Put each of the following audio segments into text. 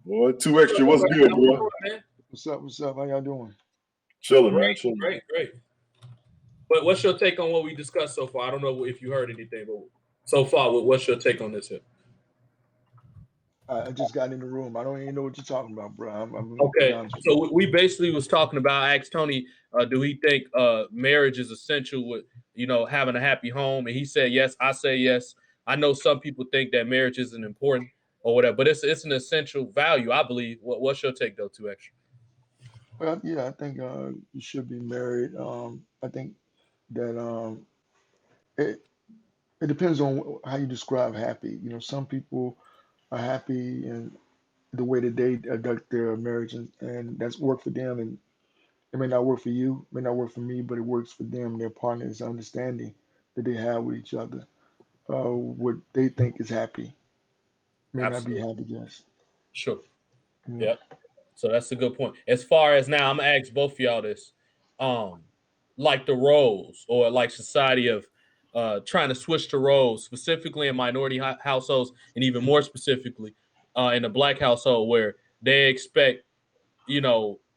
Boy, two extra. What's good, bro? Man. What's up? What's up? How y'all doing? Chilling, man. Great, Chilling. great. But what's your take on what we discussed so far? I don't know if you heard anything, but so far, what's your take on this here? I just got in the room. I don't even know what you're talking about, bro. I'm be Okay, honest with you. so we basically was talking about. I asked Tony, do he think marriage is essential with having a happy home, and he said yes. I say yes. I know some people think that marriage isn't important or whatever, but it's an essential value, I believe. What's your take though, two extra? Well, yeah, I think you should be married. I think that it it depends on how you describe happy. You know, some people are happy in the way that they conduct their marriage, and that's work for them, and it may not work for you, may not work for me, but it works for them, their partners, understanding that they have with each other. What they think is happy may not be Absolutely, happy, just. sure, Yeah. yeah. So that's a good point. As far as now, I'm gonna ask both of y'all this, um, like the roles or like society of trying to switch the roles, specifically in minority households, and even more specifically in the black household, where they expect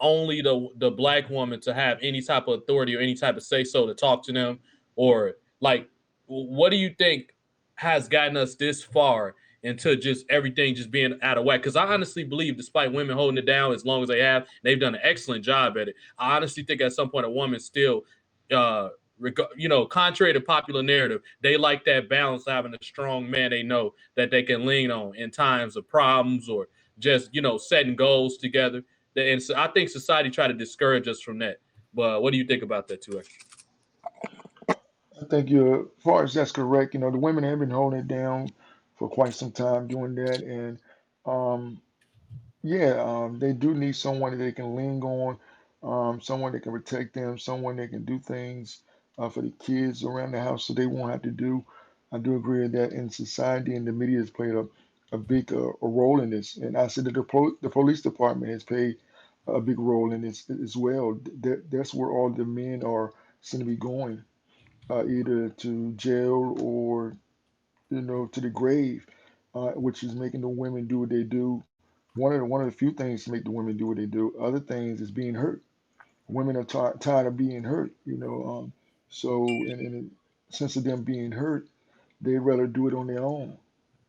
only the black woman to have any type of authority or any type of say so to talk to them, or like, what do you think has gotten us this far into just everything just being out of whack? Because I honestly believe, despite women holding it down as long as they have, they've done an excellent job at it. I honestly think at some point a woman still, uh, contrary to popular narrative, they like that balance of having a strong man they know that they can lean on in times of problems or just setting goals together. And so I think society try to discourage us from that. But what do you think about that, too? I think you're, as far as that's correct, the women have been holding it down for quite some time doing that. And um, yeah, they do need someone that they can lean on, someone that can protect them, someone that can do things for the kids around the house so they won't have to do. I do agree with that in society, and the media has played a big a role in this. And I said that the police department has played a big role in this as well. That's where all the men are seem to be going, either to jail or to the grave, which is making the women do what they do. One of the few things to make the women do what they do. Other things is being hurt. Women are tired of being hurt. So in a sense of them being hurt, they rather do it on their own.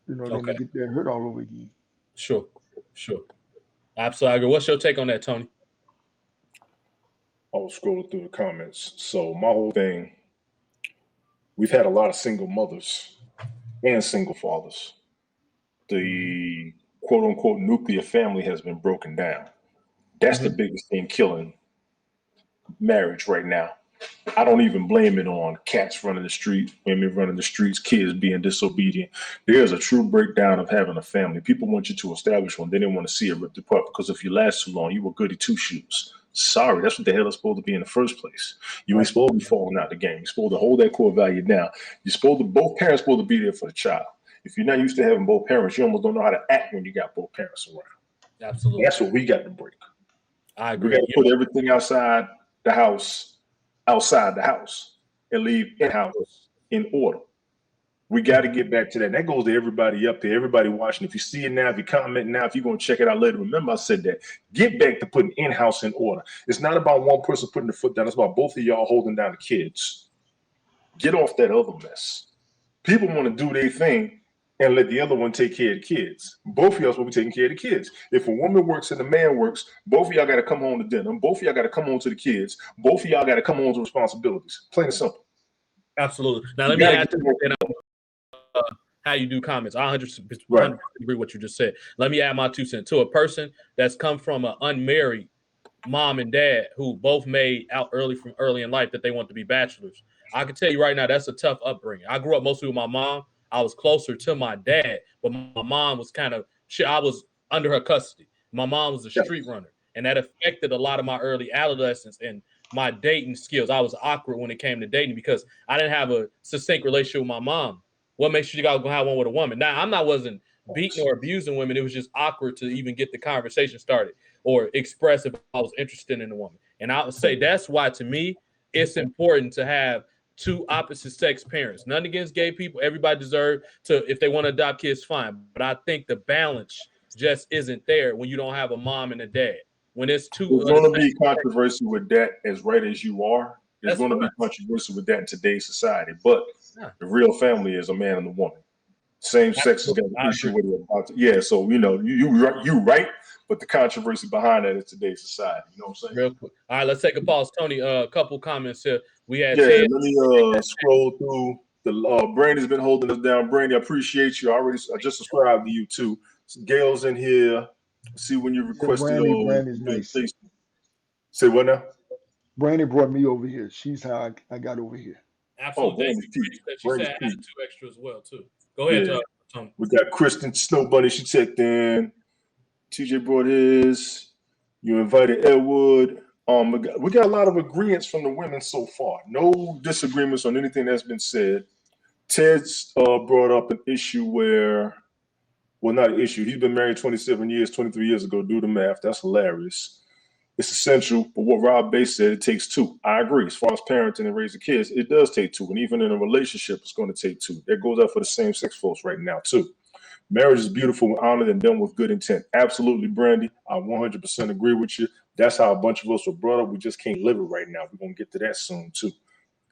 Than to Okay, get that hurt all over again. sure, sure. Absolutely. I agree. What's your take on that, Tony? I was scrolling through the comments. So my whole thing, we've had a lot of single mothers and single fathers. Hmm. The quote unquote nuclear family has been broken down. That's the Hmm. biggest thing killing marriage right now. I don't even blame it on cats running the street, women running the streets, kids being disobedient. There's a true breakdown of having a family. People want you to establish one. They didn't want to see it ripped apart because if you last too long, you were goody two shoes. Sorry, that's what the hell it's supposed to be in the first place. You ain't supposed to be falling out the game. You're supposed to hold that core value down. You're supposed to, both parents supposed to be there for the child. If you're not used to having both parents, you almost don't know how to act when you got both parents around. Absolutely. That's what we got to break. I We got agree. to put everything outside the house and leave in house in order. We got to get back to that. And that goes to everybody up there, everybody watching. If you see it now, if you comment now, if you're going to check it out later, remember I said that. Get back to putting in-house in order. It's not about one person putting the foot down. It's about both of y'all holding down the kids. Get off that other mess. People want to do their thing and let the other one take care of the kids. Both of y'all supposed to be taking care of the kids. If a woman works and a man works, both of y'all got to come home to dinner. Both of y'all got to come home to the kids. Both of y'all got to come home to responsibilities. Plain and simple. Absolutely. Now You let me got to add get to more. that, how you do comments. I 100% Right. agree with what you just said. Let me add my 2 cents to a person that's come from an unmarried mom and dad who both made out early in life that they want to be bachelors. I can tell you right now that's a tough upbringing. I grew up mostly with my mom. I was closer to my dad, but my mom was I was under her custody. My mom was a Yeah. street runner, and that affected a lot of my early adolescence and my dating skills. I was awkward when it came to dating because I didn't have a succinct relationship with my mom. What makes you guys gonna have one with a woman? Now wasn't beating or abusing women. It was just awkward to even get the conversation started or express if I was interested in a woman. And I would say that's why, to me, it's important to have two opposite sex parents. None against gay people. Everybody deserves to, if they want to adopt kids, fine. But I think the balance just isn't there when you don't have a mom and a dad. When it's two, there's going to be controversy with that. As right as you are, there's going to be controversy with that in today's society. But the real family is a man and a woman. Same sex has got an issue with it about. Yeah, so you right, but the controversy behind that is today's society. You know what I'm saying? Real quick. All right, let's take a pause, Tony. A couple comments here. We had let me scroll through. The Brandy's been holding us down. Brandy, I appreciate you. I just subscribed to you too. Gail's in here. See when you requested. Brandy's nice. Say what now? Brandy brought me over here. She's how I got over here. Absolutely. She said I had 2 extra as well too. Go ahead, Tony. We got Kristen Snow Bunny. She checked in. TJ brought his. You invited Edward. We got a lot of agreements from the women so far. No disagreements on anything that's been said. Ted's brought up an issue where, well, not an issue. He's been married 27 years, 23 years ago. Do the math. That's hilarious. It's essential, but what Rob Bass said, it takes 2. I agree. As far as parenting and raising kids, it does take 2. And even in a relationship, it's going to take 2. That goes out for the same-sex folks right now, too. Marriage is beautiful and honored and done with good intent. Absolutely, Brandy. I 100% agree with you. That's how a bunch of us were brought up. We just can't live it right now. We're going to get to that soon, too.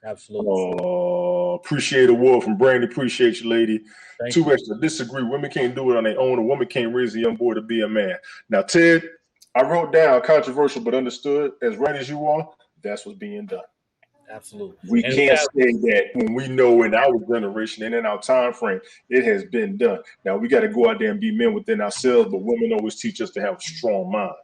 Absolutely. Appreciate a word from Brandy. Appreciate you, lady. Thank 2 you. extra. Disagree. Women can't do it on their own. A woman can't raise a young boy to be a man. Now, Ted, I wrote down controversial but understood. As right as you are, that's what's being done. Absolutely. We can't say that when we know in our generation and in our time frame, it has been done. Now, we got to go out there and be men within ourselves, but women always teach us to have a strong mind.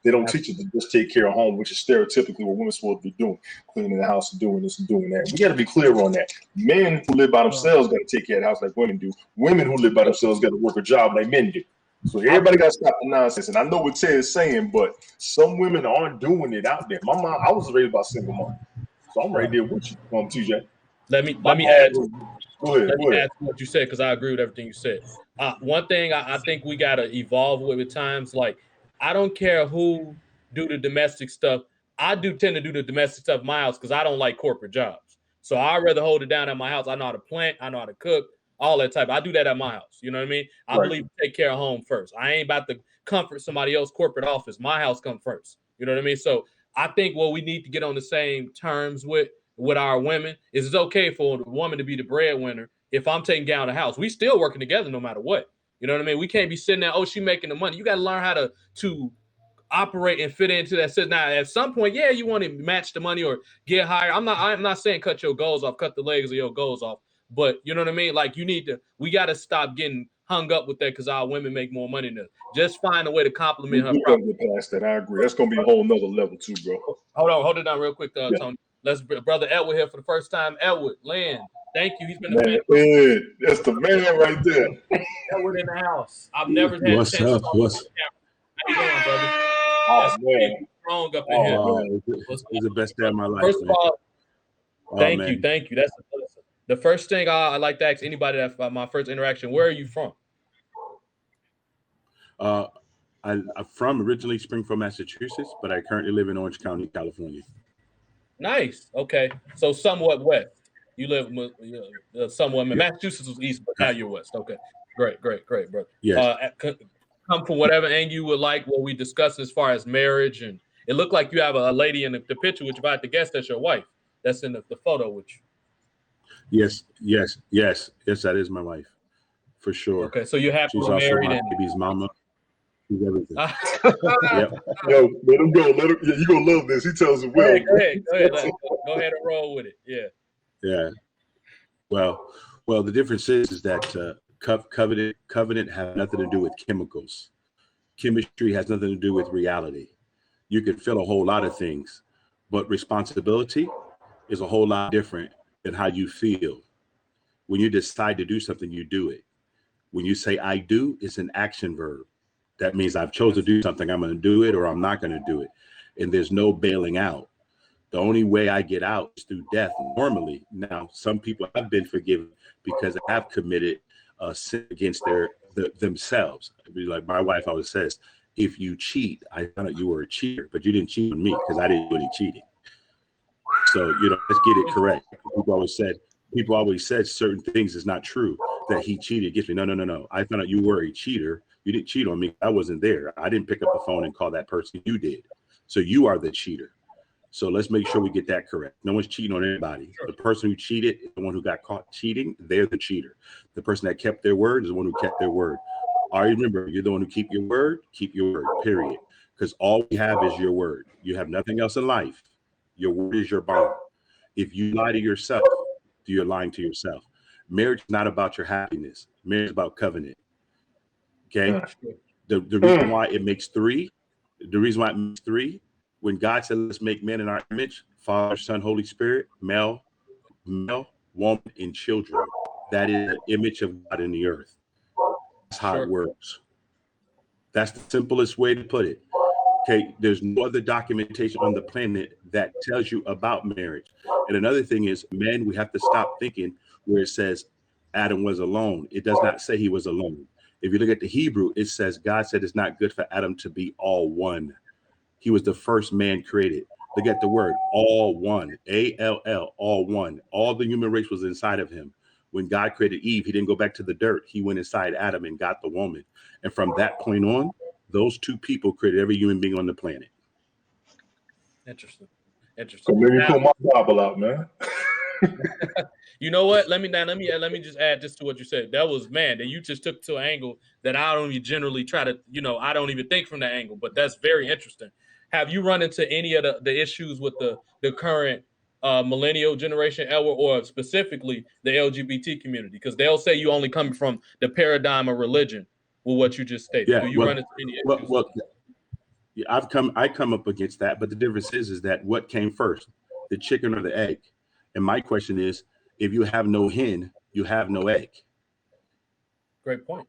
They don't teach us to just take care of home, which is stereotypically what women's supposed to be doing, cleaning the house and doing this and doing that. We got to be clear on that. Men who live by themselves got to take care of the house like women do. Women who live by themselves got to work a job like men do. So everybody got to stop the nonsense. And I know what Ted is saying, but some women aren't doing it out there. My mom, I was raised by a single mom. So I'm right there with you, TJ. Let me add. Go ahead. Add to what you said because I agree with everything you said. One thing I think we gotta evolve with times. Like I don't care who do the domestic stuff. I do tend to do the domestic stuff in my house because I don't like corporate jobs. So I'd rather hold it down at my house. I know how to plant. I know how to cook. All that type. I do that at my house. You know what I mean? I believe take care of home first. I ain't about to comfort somebody else's corporate office. My house come first. You know what I mean? So I think what we need to get on the same terms with our women is it's okay for the woman to be the breadwinner. If I'm taking down the house, we still working together no matter what. You know what I mean? We can't be sitting there, she making the money. You got to learn how to operate and fit into that system. Now, at some point, you want to match the money or get higher. I'm not saying cut your goals off, cut the legs of your goals off. But you know what I mean? Like we got to stop getting hung up with that because our women make more money than us. Just find a way to compliment her. Get past that. I agree. That's going to be a whole nother level too, bro. Hold it down real quick, Tony. Let's brother Edward here for the first time. Edward, Land, thank you. He's been a fan. That's the man right there. Edward in the house. I've never had What's a chance up? to talk to him. How you doing, brother? Oh man, strong up in here. It's the best day of my life. First of all, thank you. That's the first thing I like to ask anybody that's my first interaction. Where are you from? I'm from originally Springfield, Massachusetts, but I currently live in Orange County, California. Nice. Okay, so somewhat west. You live somewhat. Massachusetts was east, but now you're west. Okay, great, bro. Yes. Come from whatever angle you would like. What we discussed as far as marriage, and it looked like you have a lady in the picture, which if I had to guess, that's your wife. That's in the photo with you. Yes, that is my wife, for sure. Okay, so you're happy She's married also my and baby's mama. She's everything. Yep. Yo, let him go. You gonna love this. He tells it well. Go ahead and roll with it. Yeah. Well, the difference is that covenant has nothing to do with chemicals. Chemistry has nothing to do with reality. You can feel a whole lot of things, but responsibility is a whole lot different than how you feel. When you decide to do something, you do it. When you say I do, it's an action verb. That means I've chosen to do something. I'm going to do it or I'm not going to do it. And there's no bailing out. The only way I get out is through death normally. Now, some people have been forgiven because they have committed sin against themselves. Like my wife always says, if you cheat, I found out you were a cheater, but you didn't cheat on me because I didn't do any cheating. So, let's get it correct. People always said certain things is not true, that he cheated against me. No. I found out you were a cheater. You didn't cheat on me. I wasn't there. I didn't pick up the phone and call that person. You did. So you are the cheater. So let's make sure we get that correct. No one's cheating on anybody. The person who cheated is the one who got caught cheating. They're the cheater. The person that kept their word is the one who kept their word. All right, remember, you're the one who keep your word, period. Because all we have is your word. You have nothing else in life. Your word is your bond. If you lie to yourself, you're lying to yourself. Marriage is not about your happiness. Marriage is about covenant. Okay? The reason why it makes three, when God said, let's make men in our image, Father, Son, Holy Spirit, male, woman, and children. That is the image of God in the earth. That's how it works. That's the simplest way to put it. Okay, there's no other documentation on the planet that tells you about marriage. And another thing is, men, we have to stop thinking where it says Adam was alone. It does not say he was alone. If you look at the Hebrew, it says God said it's not good for Adam to be all one. He was the first man created. Look at the word, all one, A-L-L, all one. All the human race was inside of him. When God created Eve, he didn't go back to the dirt. He went inside Adam and got the woman. And from that point on, those two people created every human being on the planet. Interesting. So maybe pull my Bible out, man. You know what? Let me just add this to what you said. That was, man, that you just took to an angle that I don't even generally try to, I don't even think from that angle, but that's very interesting. Have you run into any of the issues with the current millennial generation or specifically the LGBT community? Because they'll say you only come from the paradigm of religion with what you just stated. Yeah, do you run into any issues? Yeah, I come up against that, but the difference is that what came first, the chicken or the egg? And my question is, if you have no hen, you have no egg. Great point.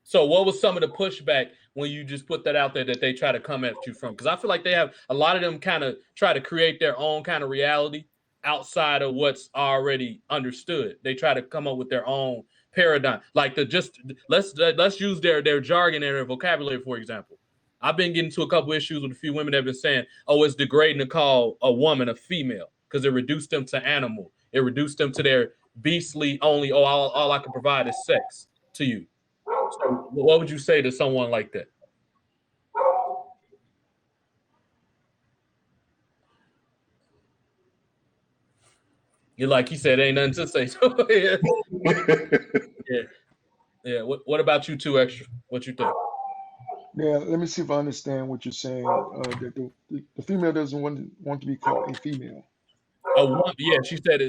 So what was some of the pushback when you just put that out there that they try to come at you from? Because I feel like they have a lot of them kind of try to create their own kind of reality outside of what's already understood. They try to come up with their own paradigm. Like let's use their jargon and their vocabulary, for example. I've been getting to a couple issues with a few women that have been saying, oh, it's degrading to call a woman a female because it reduced them to animal. It reduced them to their beastly only, oh, all I can provide is sex to you. So what would you say to someone like that? You're like, he said, ain't nothing to say. So, yeah. What about you two, Extra? What you think? Yeah, let me see if I understand what you're saying. That the female doesn't want to be called a female. Yeah, she said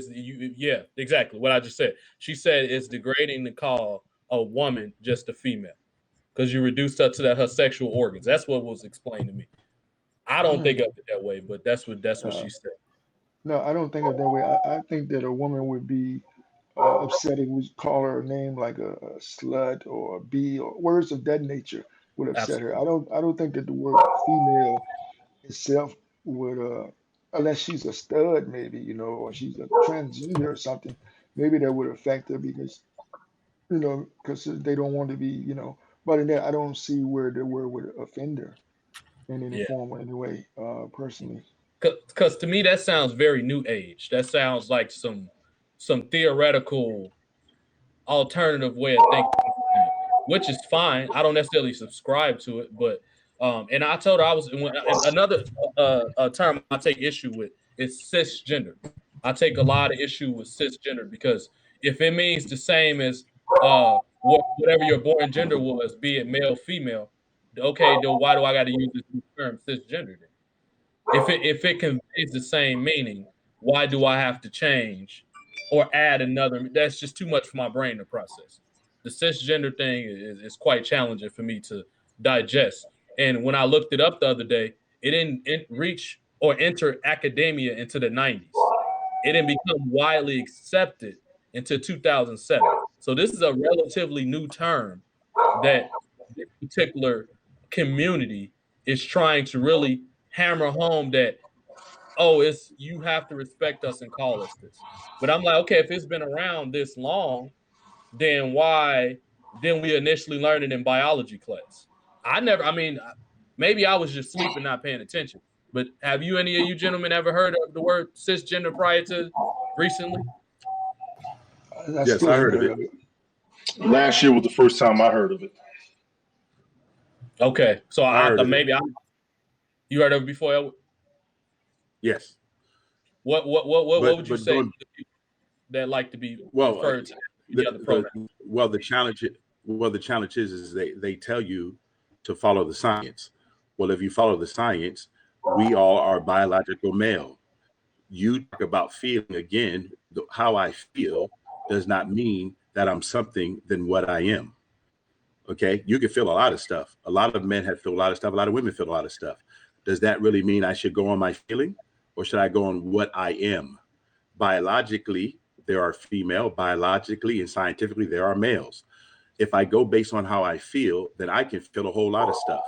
yeah, exactly what I just said. She said it's degrading to call a woman just a female because you reduced her to her sexual organs. That's what was explained to me. I don't think of it that way, but that's what she said. No, I don't think of it that way. I think that a woman would be upset if we call her a name like a slut or a bee or words of that nature would upset her. I don't think that the word female itself would unless she's a stud maybe, or she's a transgender or something, maybe that would affect her because they don't want to be, but in that I don't see where the word would offend her in any form or any way, personally. Because to me that sounds very new age. That sounds like some theoretical alternative way of thinking, which is fine. I don't necessarily subscribe to it, but and I told her another term I take issue with is cisgender. I take a lot of issue with cisgender because if it means the same as whatever your born gender was, be it male, female, okay, then why do I got to use this new term cisgender then? If it conveys the same meaning, why do I have to change or add another? That's just too much for my brain to process. The cisgender thing is quite challenging for me to digest. And when I looked it up the other day, it didn't reach or enter academia into the 90s. It didn't become widely accepted until 2007. So this is a relatively new term that this particular community is trying to really hammer home that, it's you have to respect us and call us this. But I'm like, okay, if it's been around this long, then why didn't we initially learn it in biology class? Maybe I was just sleeping, not paying attention. But have any of you gentlemen ever heard of the word cisgender prior to recently? Yes, I heard of it. Last year was the first time I heard of it. Okay, so Heard you heard of it before, Elwood? Yes. What would you But say going, to people that like to be well, referred to the other program? the challenge is they tell you to follow the science. Well, if you follow the science, we all are biological male. You talk about feeling again. How I feel does not mean that I'm something than what I am. Okay, you can feel a lot of stuff. A lot of men have feel a lot of stuff. A lot of women feel a lot of stuff. Does that really mean I should go on my feeling, or should I go on what I am? Biologically, there are female. Biologically and scientifically, there are males. If I go based on how I feel, then I can feel a whole lot of stuff.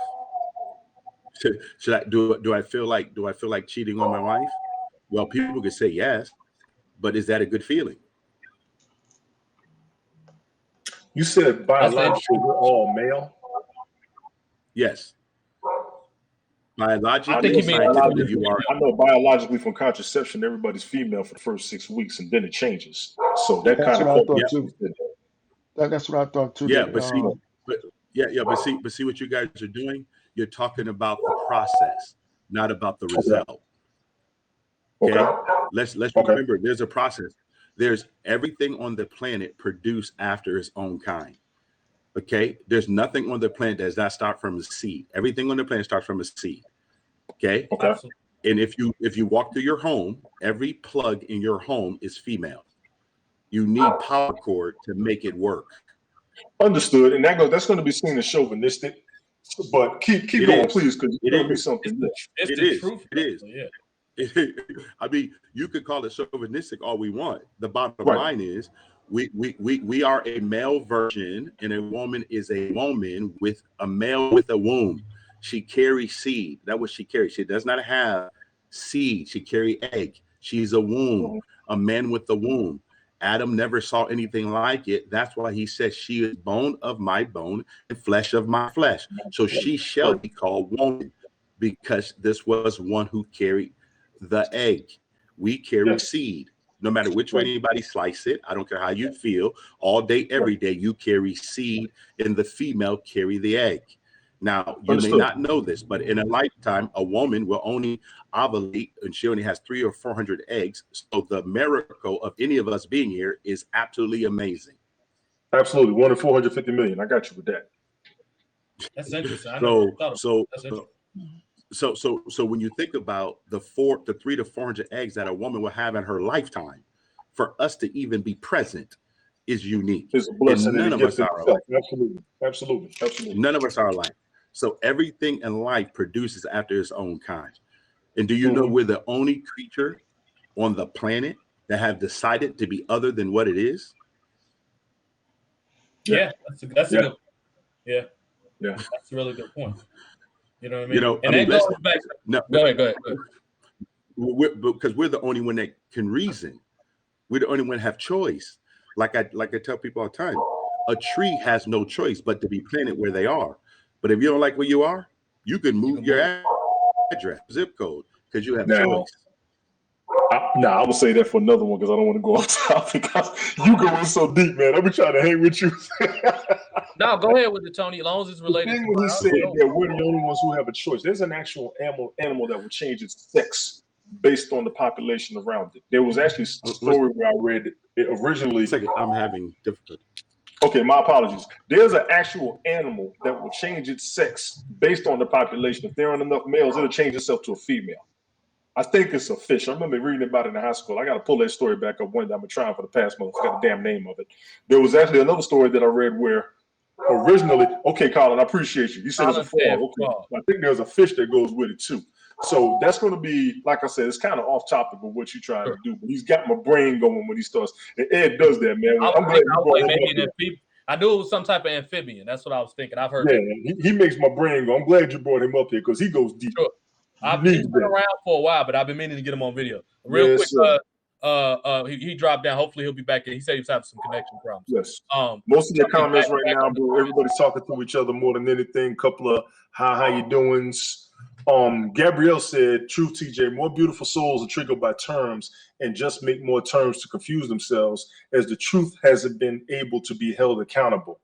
Should I do I feel like cheating on my wife? Well, people could say yes, but is that a good feeling? You said biologically we're all male. Yes. I Biologically think and you mean scientifically, you are. I know biologically from contraception, everybody's female for the first 6 weeks, and then it changes. So that That's kind what I of thought too. That's what I thought too. Yeah, That, but see what you guys are doing. You're talking about the process, not about the result. Okay. Let's remember there's a process. There's everything on the planet produced after its own kind. Okay. There's nothing on the planet that does not start from a seed. Everything on the planet starts from a seed. Okay. And if you walk through your home, every plug in your home is female. You need power cord to make it work. Understood. And that's going to be seen as chauvinistic. But keep going, please, because it's going to be something rich. It's the truth. It is. Yeah. I mean, you could call it chauvinistic all we want. The bottom line is we are a male version, and a woman is a woman with a male with a womb. She carries seed. That's what she carries. She does not have seed. She carries egg. She's a womb, a man with a womb. Adam never saw anything like it. That's why he says she is bone of my bone and flesh of my flesh. So she shall be called woman, because this was one who carried the egg. We carry seed. No matter which way anybody slice it, I don't care how you feel, all day, every day, you carry seed, and the female carry the egg. Now, you may not know this, but in a lifetime, a woman will only ovulate, and she only has 300 or 400 eggs. So the miracle of any of us being here is absolutely amazing. Absolutely. 1 in 450 million. I got you with that. That's interesting. So when you think about the 300 to 400 eggs that a woman will have in her lifetime, for us to even be present is unique. It's a blessing. And none of us are alike. Absolutely. None of us are alike. So everything in life produces after its own kind. And do you know we're the only creature on the planet that have decided to be other than what it is? Yeah, that's a good. Yeah, that's a really good point. You know what I mean? And that goes back. No, go ahead. Because we're the only one that can reason. We're the only one that have choice. Like I tell people all the time, a tree has no choice but to be planted where they are. But if you don't like where you are, you can move your address, zip code, because you have choice. I will say that for another one, because I don't want to go off topic. Because you going so deep, man. I've been trying to hang with you. No, go ahead with it, Tony. As long as it's related. The thing when he said that we're the only ones who have a choice. There's an actual animal that will change its sex based on the population around it. There was actually a story where I read it originally. I'm having difficulty. Okay, my apologies. There's an actual animal that will change its sex based on the population. If there aren't enough males, it'll change itself to a female. I think it's a fish. I remember reading about it in high school. I got to pull that story back up one day. I've been trying for the past month. I forgot the damn name of it. There was actually another story that I read where originally, okay, Colin, I appreciate you. You said it's a frog. Okay. I think there's a fish that goes with it too. So that's going to be, like I said, it's kind of off topic of what you're trying to do. But he's got my brain going when he starts. And Ed does that, man. I'm glad I knew it was some type of amphibian. That's what I was thinking. I've heard. Yeah, he makes my brain go. I'm glad you brought him up here because he goes deep. Sure. I've been around for a while, but I've been meaning to get him on video. Real quick, he dropped down. Hopefully he'll be back in. He said he was having some connection problems. Yes. Most of the comments right now, bro, everybody's talking to each other more than anything. Couple of how you doings. Gabrielle said, "Truth, TJ. More beautiful souls are triggered by terms and just make more terms to confuse themselves, as the truth hasn't been able to be held accountable."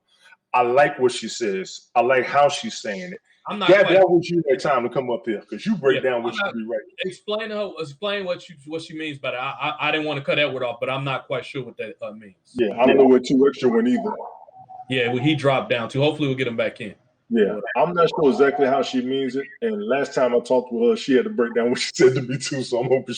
I like what she says. I like how she's saying it. I'm not Gabby, quite. I wish you had time to come up here because you break down what you be right. Explain what she means by that. I didn't want to cut Edward off, but I'm not quite sure what that means. Yeah, I don't know what 2 extra went either. Yeah, well, he dropped down too. Hopefully, we'll get him back in. Yeah, I'm not sure exactly how she means it. And last time I talked with her, she had to break down what she said to me too. So I'm hoping